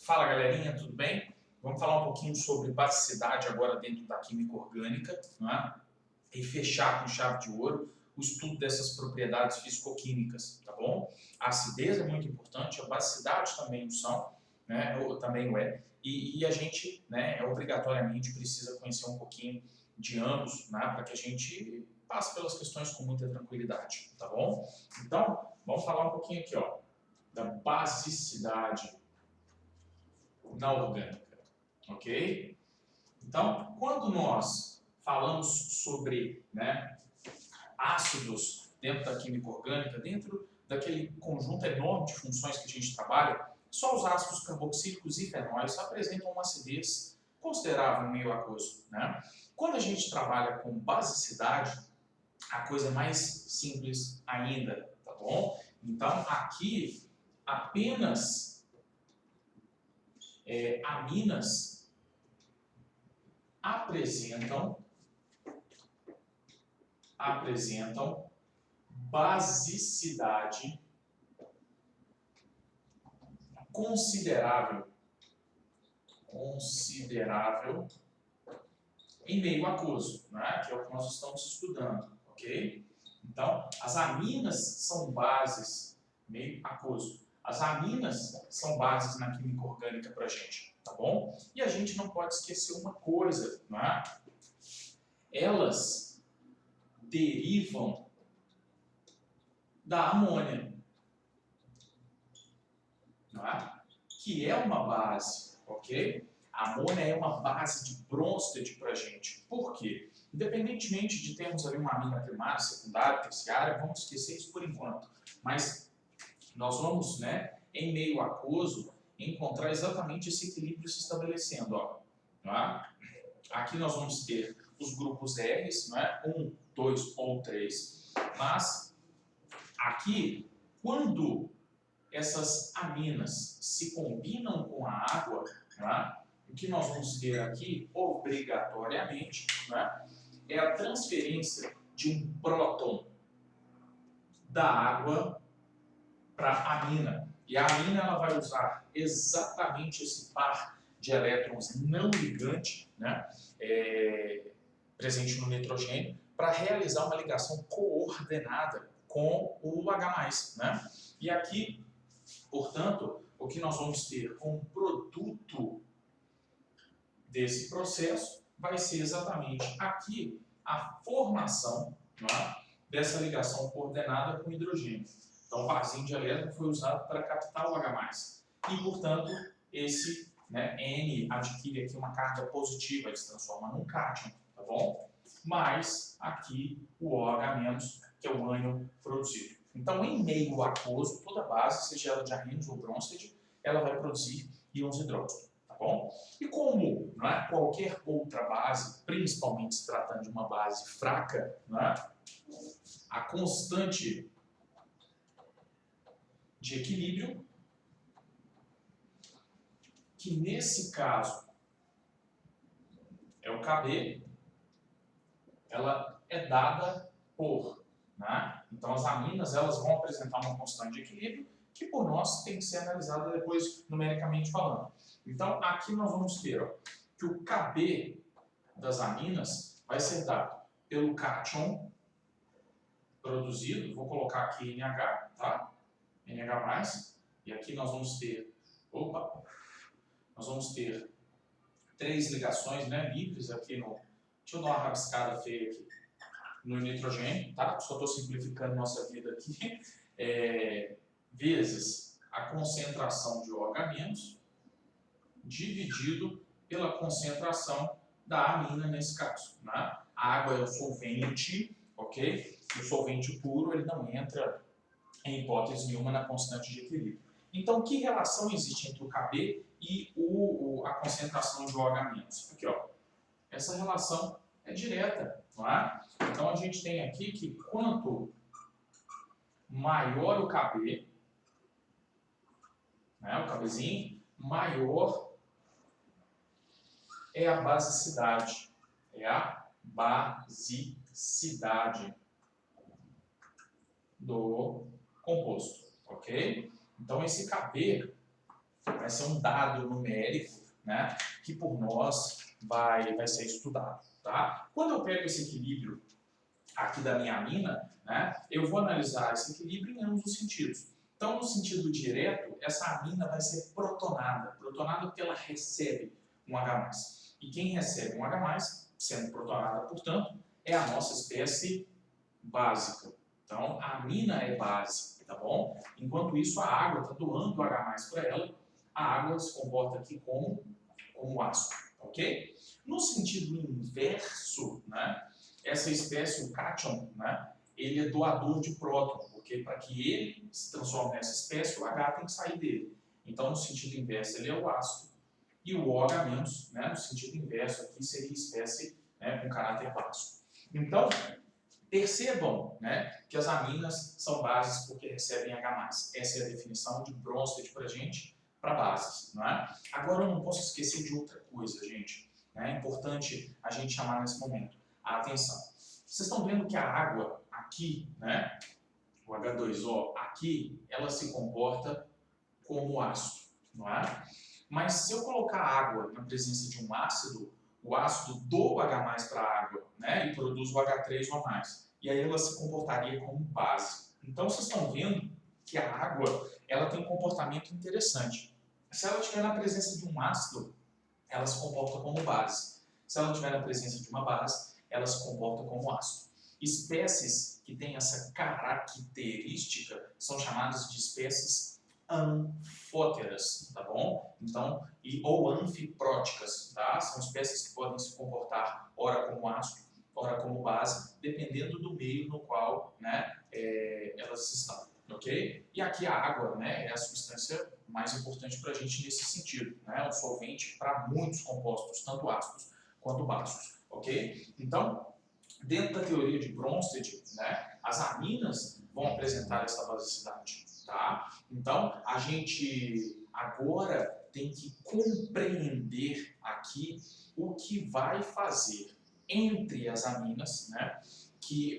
Fala galerinha, tudo bem? Vamos falar um pouquinho sobre basicidade agora dentro da química orgânica, não é? E fechar com chave de ouro o estudo dessas propriedades físico-químicas, tá bom? A acidez é muito importante, a basicidade também o são, né? Também o é, e a gente, né, obrigatoriamente precisa conhecer um pouquinho de ambos, né, para que a gente passe pelas questões com muita tranquilidade, tá bom? Então, vamos falar um pouquinho aqui, ó, da basicidade na orgânica, ok? Então, quando nós falamos sobre, né, ácidos dentro da química orgânica, dentro daquele conjunto enorme de funções que a gente trabalha, só os ácidos carboxílicos e fenóis apresentam uma acidez considerável no meio aquoso, né? Quando a gente trabalha com basicidade, a coisa é mais simples ainda, tá bom? Então, aqui, apenas aminas apresentam basicidade considerável em meio aquoso, né? Que é o que nós estamos estudando, ok? Então, as aminas são bases meio aquoso. As aminas são bases na química orgânica para a gente, tá bom? E a gente não pode esquecer uma coisa, né? Elas derivam da amônia, não é? Que é uma base, ok? A amônia é uma base de Bronsted para a gente. Por quê? Independentemente de termos ali uma amina primária, secundária, terciária, vamos esquecer isso por enquanto. Mas nós vamos, né, em meio aquoso, encontrar exatamente esse equilíbrio se estabelecendo. Ó, não é? Aqui nós vamos ter os grupos R's, não é? 1, 2 ou 3, mas aqui, quando essas aminas se combinam com a água, tá? O que nós vamos ter aqui, obrigatoriamente, tá? É a transferência de um próton da água para a amina. E a amina ela vai usar exatamente esse par de elétrons não ligante, né? Presente no nitrogênio, para realizar uma ligação coordenada com o H+, né? E aqui, portanto, o que nós vamos ter como produto desse processo vai ser exatamente aqui a formação, né, dessa ligação coordenada com hidrogênio. Então, o parzinho de elétron foi usado para captar o H+. E, portanto, esse, né, N adquire aqui uma carga positiva, ele se transforma num cátion, tá bom? Mas aqui o OH-, que é o ânion produzido. Então, em meio aquoso, toda base, seja ela de Arrhenius ou Bronsted, ela vai produzir íons hidróxido, tá bom? E como, não é, qualquer outra base, principalmente se tratando de uma base fraca, não é, a constante de equilíbrio, que nesse caso é o Kb, ela é dada por, né? Então as aminas elas vão apresentar uma constante de equilíbrio que por nós tem que ser analisada depois numericamente falando. Então aqui nós vamos ter, ó, que o Kb das aminas vai ser dado pelo cátion produzido, vou colocar aqui NH, tá? NH+, e aqui nós vamos ter, nós vamos ter 3 ligações, né, livres aqui no, deixa eu dar uma rabiscada feia aqui, no nitrogênio, tá? Só estou simplificando nossa vida aqui, vezes a concentração de OH- dividido pela concentração da amina nesse caso, né? A água é o solvente, ok? O solvente puro ele não entra em hipótese nenhuma na constante de equilíbrio. Então, que relação existe entre o Kb e a concentração de OH-? Aqui, ó. Essa relação é direta, não é? Então, a gente tem aqui que quanto maior o Kb, né, o Kbzinho, maior é a basicidade. É a basicidade do composto, ok? Então, esse Kb vai ser um dado numérico, né, que por nós vai ser estudado, tá? Quando eu pego esse equilíbrio aqui da minha amina, né, eu vou analisar esse equilíbrio em ambos os sentidos. Então, no sentido direto, essa amina vai ser protonada porque ela recebe um H+. E quem recebe um H+, sendo protonada, portanto, é a nossa espécie básica. Então, a amina é base, tá bom? Enquanto isso, a água está doando o H+ para ela, a água se comporta aqui como ácido, ok? No sentido inverso, né, essa espécie, o cátion, né, ele é doador de próton, porque para que ele se transforme nessa espécie, o H tem que sair dele. Então, no sentido inverso, ele é o ácido, e o OH-, né, no sentido inverso, aqui seria espécie, né, com caráter básico. Então, percebam, né, que as aminas são bases porque recebem H+. Essa é a definição de Bronsted para a gente, para bases. Não é? Agora, eu não posso esquecer de outra coisa, gente. É importante a gente chamar nesse momento a atenção. Vocês estão vendo que a água aqui, né, o H2O aqui, ela se comporta como ácido, não é? Mas se eu colocar água na presença de um ácido, o ácido doa o H+ para a água, né, e produz o H3O+. E aí ela se comportaria como base. Então vocês estão vendo que a água ela tem um comportamento interessante. Se ela estiver na presença de um ácido, ela se comporta como base. Se ela estiver na presença de uma base, ela se comporta como ácido. Espécies que têm essa característica são chamadas de espécies anfóteras, tá bom? Então, ou anfipróticas, tá? São espécies que podem se comportar ora como ácido, ora como base, dependendo do meio no qual, né, elas estão, ok? E aqui a água, né, é a substância mais importante para a gente nesse sentido, né? Um solvente para muitos compostos, tanto ácidos quanto básicos, ok? Então, dentro da teoria de Bronsted, né, as aminas vão apresentar essa basicidade, tá? Então, a gente agora tem que compreender aqui o que vai fazer entre as aminas, né,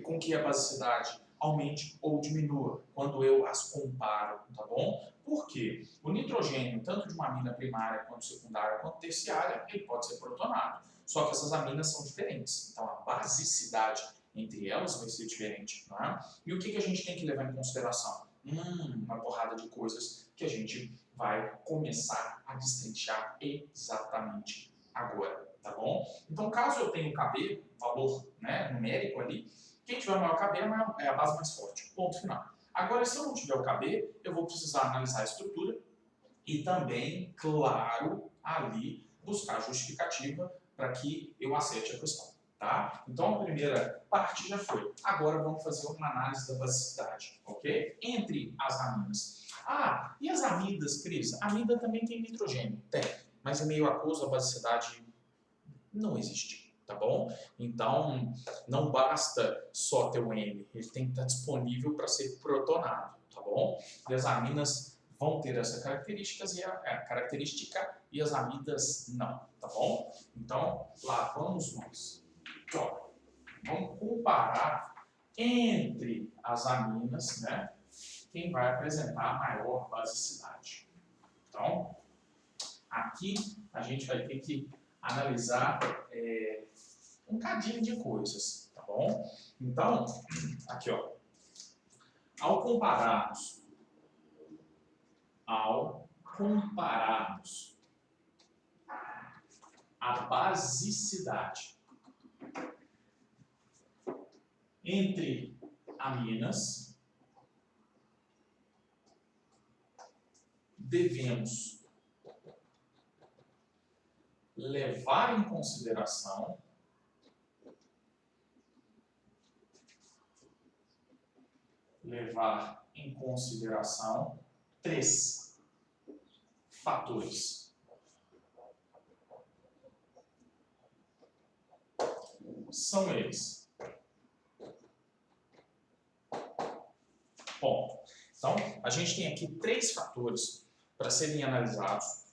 com que a basicidade aumente ou diminua quando eu as comparo, tá bom? Por quê? O nitrogênio, tanto de uma amina primária, quanto secundária, quanto terciária, ele pode ser protonado. Só que essas aminas são diferentes, então a basicidade entre elas vai ser diferente. Não é? E o que a gente tem que levar em consideração? Uma porrada de coisas que a gente vai começar a destrinchar exatamente agora, tá bom? Então, caso eu tenha o KB, valor, né, numérico ali, quem tiver o maior KB é a base mais forte, ponto final. Agora, se eu não tiver o KB, eu vou precisar analisar a estrutura e também, claro, ali buscar justificativa para que eu acerte a questão, tá? Então a primeira parte já foi. Agora vamos fazer uma análise da basicidade, ok? Entre as aminas. Ah, e as amidas, Cris? A amida também tem nitrogênio? Tem, mas em meio aquoso a basicidade não existe, tá bom? Então não basta só ter o N, ele tem que estar disponível para ser protonado, tá bom? E as aminas vão ter essa característica e as amidas não, tá bom? Então, lá vamos nós. Então, vamos comparar entre as aminas, né, quem vai apresentar a maior basicidade. Então, aqui a gente vai ter que analisar um cadinho de coisas, tá bom? Então, aqui ó, ao compararmos a basicidade entre aminas, devemos levar em consideração três fatores. São eles. Bom, então a gente tem aqui três fatores para serem analisados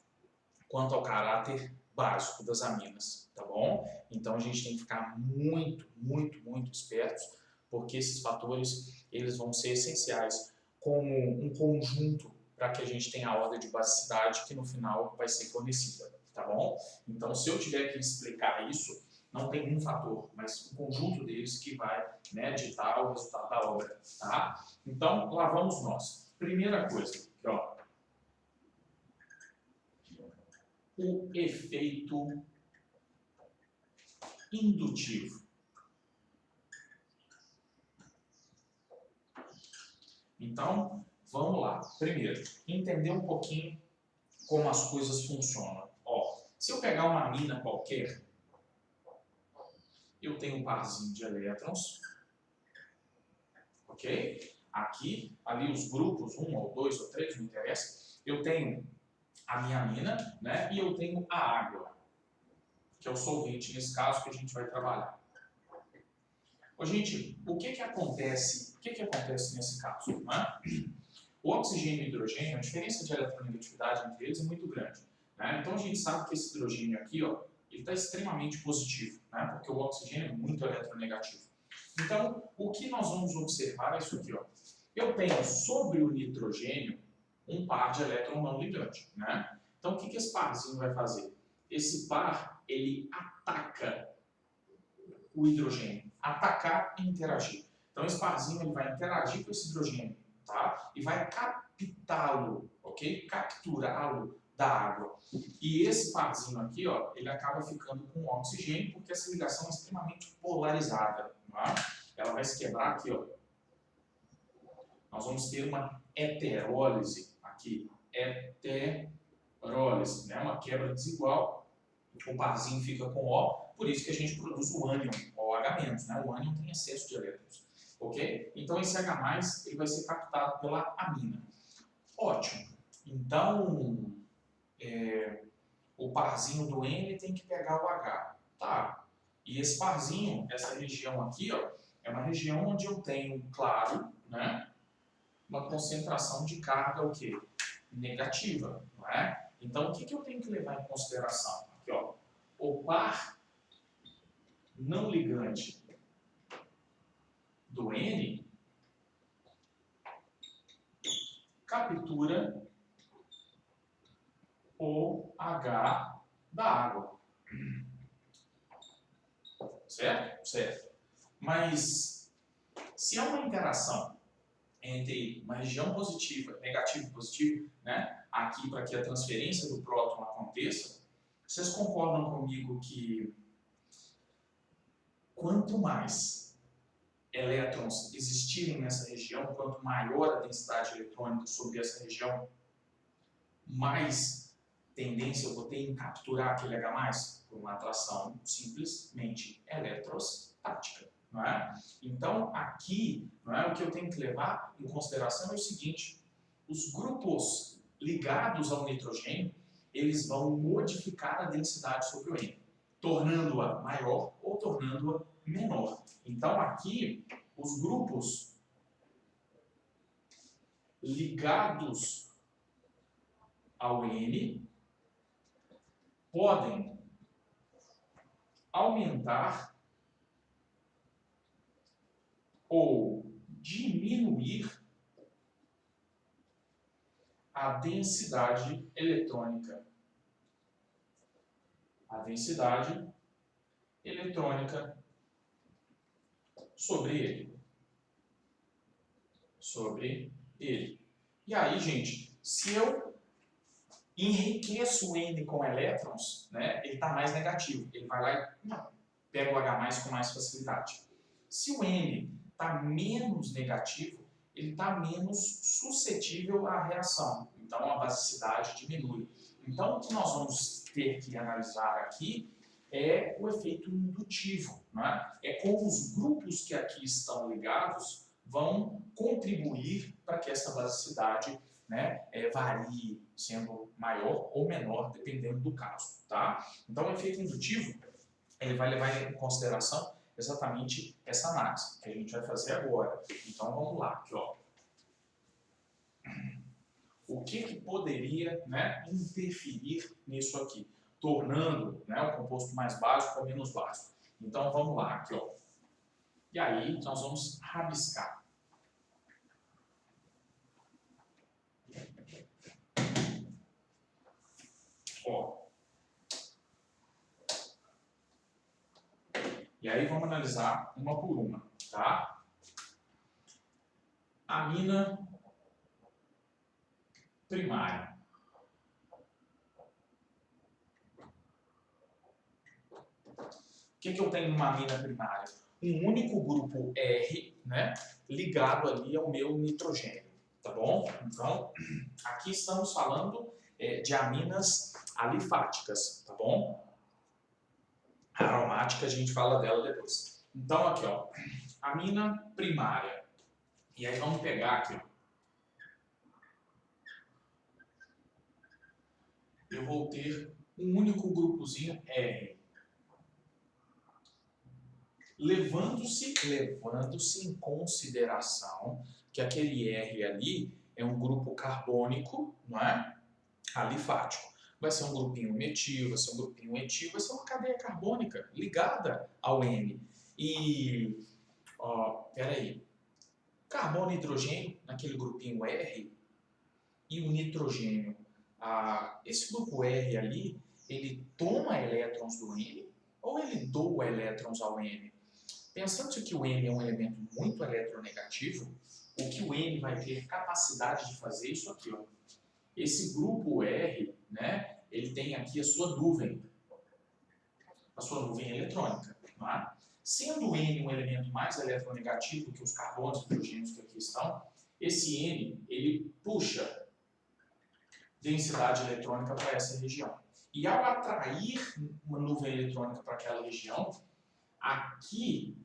quanto ao caráter básico das aminas, tá bom? Então a gente tem que ficar muito, muito, muito espertos, porque esses fatores eles vão ser essenciais como um conjunto para que a gente tenha a ordem de basicidade que no final vai ser fornecida, tá bom? Então, se eu tiver que explicar isso, não tem um fator, mas um conjunto deles que vai, né, ditar o resultado da obra, tá? Então, lá vamos nós. Primeira coisa, aqui, ó, o efeito indutivo. Então, vamos lá. Primeiro, entender um pouquinho como as coisas funcionam. Ó, se eu pegar uma mina qualquer, eu tenho um parzinho de elétrons, ok? Aqui, ali os grupos, 1 ou 2 ou 3, não interessa. Eu tenho a minha mina, né? E eu tenho a água, que é o solvente nesse caso que a gente vai trabalhar. Ô, gente, o que acontece nesse caso? Né? O oxigênio e o hidrogênio, a diferença de eletronegatividade entre eles é muito grande. Né? Então a gente sabe que esse hidrogênio aqui, ó, ele está extremamente positivo, né? Porque o oxigênio é muito eletronegativo. Então, o que nós vamos observar é isso aqui, ó. Eu tenho sobre o nitrogênio um par de elétron não ligante, né? Então, o que esse parzinho vai fazer? Esse par, ele ataca o hidrogênio. Atacar e interagir. Então, esse parzinho ele vai interagir com esse hidrogênio, tá? E vai captá-lo, ok? Capturá-lo da água. E esse parzinho aqui, ó, ele acaba ficando com oxigênio porque essa ligação é extremamente polarizada, tá? Ela vai se quebrar aqui, ó. Nós vamos ter uma heterólise aqui. Heterólise, né? Uma quebra desigual. O parzinho fica com O, por isso que a gente produz o ânion, OH-, né? O ânion tem excesso de elétrons, ok? Então esse H+, ele vai ser captado pela amina. Ótimo. Então, o parzinho do N tem que pegar o H. Tá. E esse parzinho, essa região aqui, ó, é uma região onde eu tenho, claro, né? Uma concentração de carga, o quê? Negativa, não é? Então, o que eu tenho que levar em consideração? Aqui, ó, o par não ligante do N captura o H da água. Certo? Certo. Mas, se há uma interação entre uma região positiva, negativo e positivo, né, aqui para que a transferência do próton aconteça, vocês concordam comigo que quanto mais elétrons existirem nessa região, quanto maior a densidade eletrônica sobre essa região, mais tendência eu vou ter em capturar aquele H+, por uma atração simplesmente eletrostática. Não é? Então, aqui, não é, o que eu tenho que levar em consideração é o seguinte: os grupos ligados ao nitrogênio, eles vão modificar a densidade sobre o N, tornando-a maior ou tornando-a menor. Então, aqui, os grupos ligados ao N podem aumentar ou diminuir a densidade eletrônica. A densidade eletrônica sobre ele. Sobre ele. E aí, gente, se eu enriqueço o N com elétrons, né, ele está mais negativo. Ele vai lá e pega o H+ com mais facilidade. Se o N está menos negativo, ele está menos suscetível à reação. Então, a basicidade diminui. Então, o que nós vamos ter que analisar aqui é o efeito indutivo. Né? É como os grupos que aqui estão ligados vão contribuir para que essa basicidade, né, varie, sendo maior ou menor, dependendo do caso. Tá? Então, o efeito indutivo ele vai levar em consideração exatamente essa análise que a gente vai fazer agora. Então, vamos lá. Aqui, ó. O que poderia, né, interferir nisso aqui, tornando, né, o composto mais básico ou menos básico. Então, vamos lá. Aqui, ó. E aí, nós vamos rabiscar. Ó. E aí vamos analisar uma por uma, tá? Amina primária. O que eu tenho numa amina primária? Um único grupo R, né, ligado ali ao meu nitrogênio, tá bom? Então, aqui estamos falando de aminas alifáticas, tá bom? Aromática, a gente fala dela depois. Então, aqui, ó, amina primária. E aí vamos pegar aqui, ó. Eu vou ter um único grupozinho R. Levando-se em consideração que aquele R ali é um grupo carbônico, não é? Alifático. Vai ser um grupinho metil, vai ser um grupinho etil, vai ser uma cadeia carbônica ligada ao N. E, ó, peraí, carbono e hidrogênio naquele grupinho R e o nitrogênio. Esse grupo R ali, ele toma elétrons do N ou ele doa elétrons ao N? Pensando que o N é um elemento muito eletronegativo, o que o N vai ter capacidade de fazer é isso aqui, ó. Esse grupo R, né, ele tem aqui a sua nuvem eletrônica. Não é? Sendo o N um elemento mais eletronegativo que os carbonos e hidrogênios que aqui estão, esse N, ele puxa densidade eletrônica para essa região. E ao atrair uma nuvem eletrônica para aquela região, aqui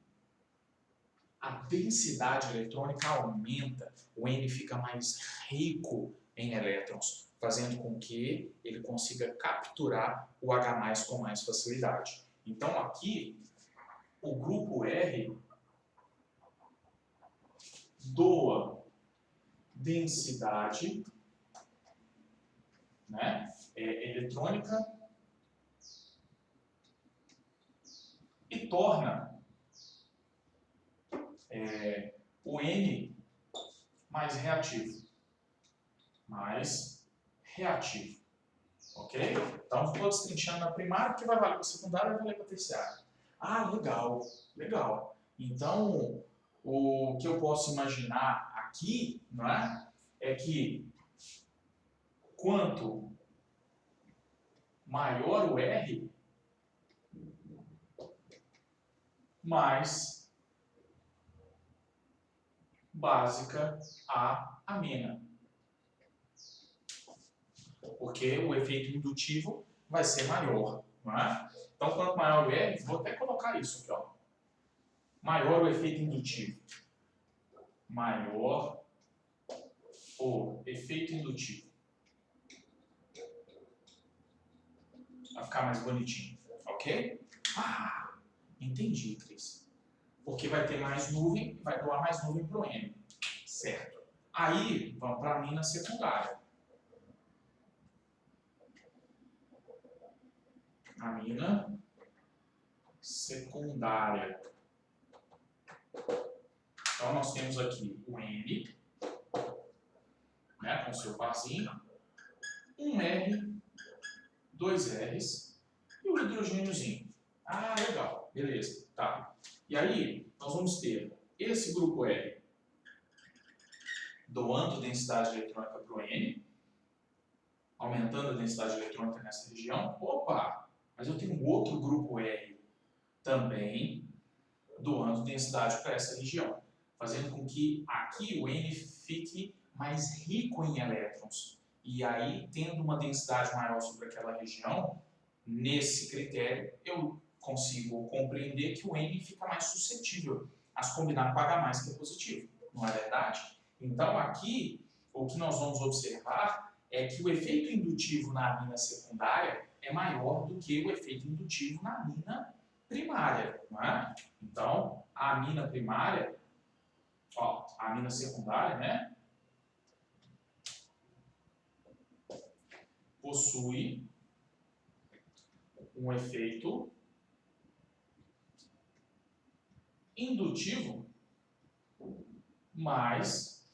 a densidade eletrônica aumenta, o N fica mais rico em elétrons, fazendo com que ele consiga capturar o H+ com mais facilidade. Então aqui, o grupo R doa densidade, né, eletrônica e torna o N mais reativo. Ok? Então, estou destrinchando na primária, que vai valer para a secundária e vai valer para a terciária. Ah, legal, legal. Então, o que eu posso imaginar aqui, não é que quanto maior o R, mais básica a amina. Porque o efeito indutivo vai ser maior, não é? Então, quanto maior o R, vou até colocar isso aqui, ó. Maior o efeito indutivo. Maior o efeito indutivo. Vai ficar mais bonitinho, ok? Ah, entendi, Cris. Porque vai ter mais nuvem, vai doar mais nuvem para o N. Certo. Aí, vamos para a amina secundária. Amina secundária. Então, nós temos aqui o N, né, com seu parzinho, um R, dois R's e o hidrogêniozinho. Ah, legal, beleza, tá. E aí, nós vamos ter esse grupo R doando densidade eletrônica para o N, aumentando a densidade eletrônica nessa região. Opa, mas eu tenho um outro grupo R também doando densidade para essa região, fazendo com que aqui o N fique mais rico em elétrons. E aí, tendo uma densidade maior sobre aquela região, nesse critério, eu consigo compreender que o N fica mais suscetível a se combinar com H+, que é positivo. Não é verdade? Então, aqui, o que nós vamos observar é que o efeito indutivo na amina secundária é maior do que o efeito indutivo na amina primária. Não é? Então, a amina primária, ó, a amina secundária, né, possui um efeito indutivo mais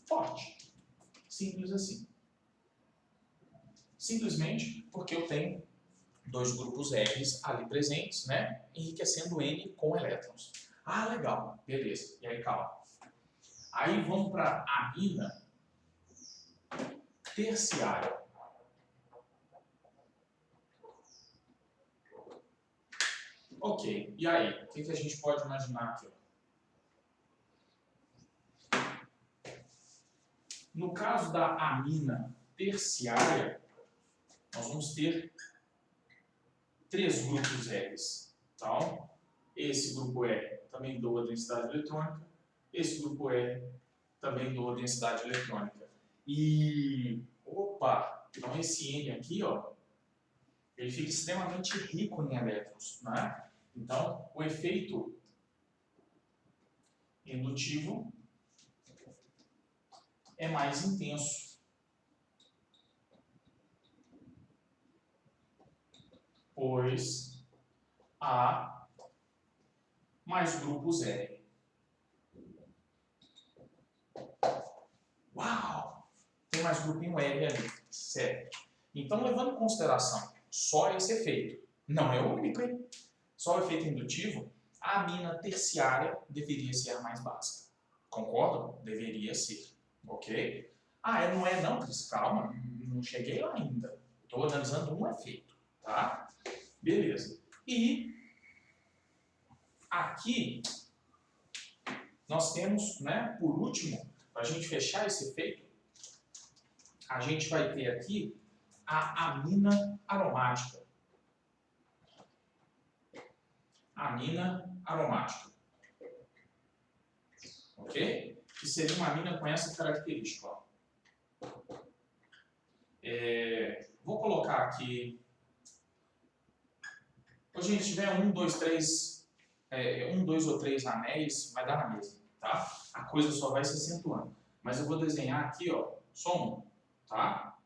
forte. Simples assim. Simplesmente porque eu tenho dois grupos R ali presentes, né? Enriquecendo N com elétrons. Ah, legal, beleza. E aí, calma. Aí vamos para a amina terciária. Ok, e aí? O que a gente pode imaginar aqui? No caso da amina terciária, nós vamos ter três grupos R. Então, esse grupo R também doa densidade eletrônica, esse grupo R também doa densidade eletrônica. E, opa, então esse N aqui, ó, ele fica extremamente rico em elétrons, né? Então, o efeito indutivo é mais intenso, pois há mais grupos R. Uau! Tem mais grupinho R ali, certo? Então, levando em consideração só esse efeito, não é o único, hein? Só o efeito indutivo, a amina terciária deveria ser a mais básica. Concordam? Deveria ser. Ok? Ah, não é não, Cris? Calma, não cheguei lá ainda. Estou analisando um efeito, tá? Beleza. E aqui nós temos, né, por último, para a gente fechar esse efeito, a gente vai ter aqui a amina aromática. Amina aromática. Ok? Que seria uma amina com essa característica. Ó. Vou colocar aqui. Hoje a gente tiver 1, 2, 3, 1, 2 ou 3 anéis, vai dar na mesma, tá? A coisa só vai se acentuando. Mas eu vou desenhar aqui, ó, só um, tá?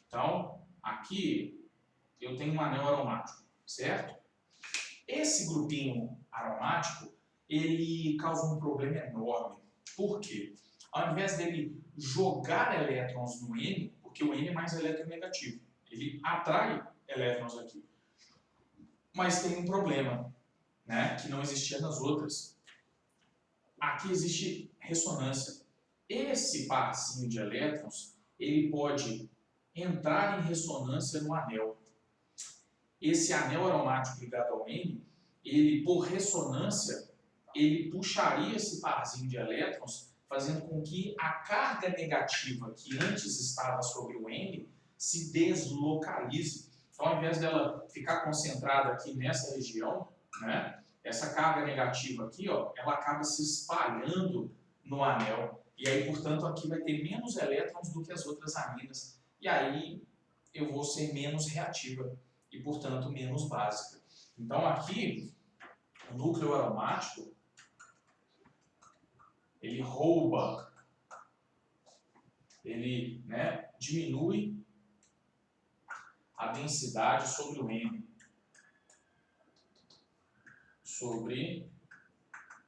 Então, aqui eu tenho um anel aromático, certo? Esse grupinho aromático, ele causa um problema enorme. Por quê? Ao invés dele jogar elétrons no N, porque o N é mais eletronegativo, ele atrai elétrons aqui. Mas tem um problema, né, que não existia nas outras. Aqui existe ressonância. Esse parzinho de elétrons, ele pode entrar em ressonância no anel. Esse anel aromático ligado ao N, ele, por ressonância, ele puxaria esse parzinho de elétrons, fazendo com que a carga negativa que antes estava sobre o N se deslocalize. Então, ao invés dela ficar concentrada aqui nessa região, né, essa carga negativa aqui, ó, ela acaba se espalhando no anel. E aí, portanto, aqui vai ter menos elétrons do que as outras aminas. E aí eu vou ser menos reativa e, portanto, menos básica. Então, aqui, o núcleo aromático, ele rouba, ele, né, diminui a densidade sobre o N. Sobre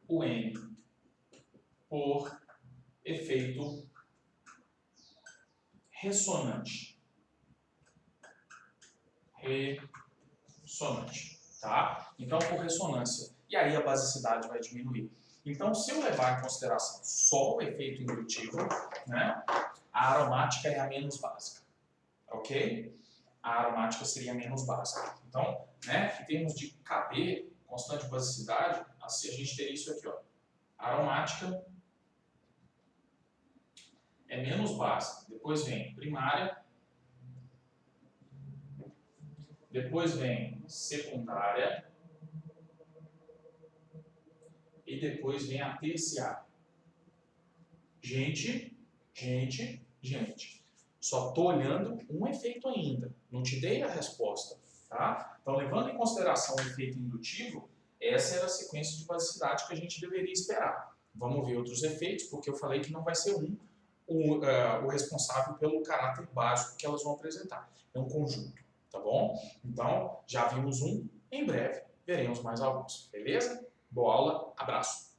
o N. Por efeito ressonante. Ressonante, tá? Então, por ressonância. E aí a basicidade vai diminuir. Então, se eu levar em consideração só o efeito indutivo, né, a aromática é a menos básica, ok? A aromática seria a menos básica. Então, né, em termos de KB, constante de basicidade, assim a gente teria isso aqui, ó. A aromática é menos básica. Depois vem primária, depois vem secundária e depois vem a terciária. Gente. Só estou olhando um efeito ainda. Não te dei a resposta, tá? Então, levando em consideração o efeito indutivo, essa era a sequência de basicidade que a gente deveria esperar. Vamos ver outros efeitos, porque eu falei que não vai ser o responsável pelo caráter básico que elas vão apresentar. É um conjunto, tá bom? Então, já vimos um, em breve veremos mais alguns, beleza? Boa aula, abraço!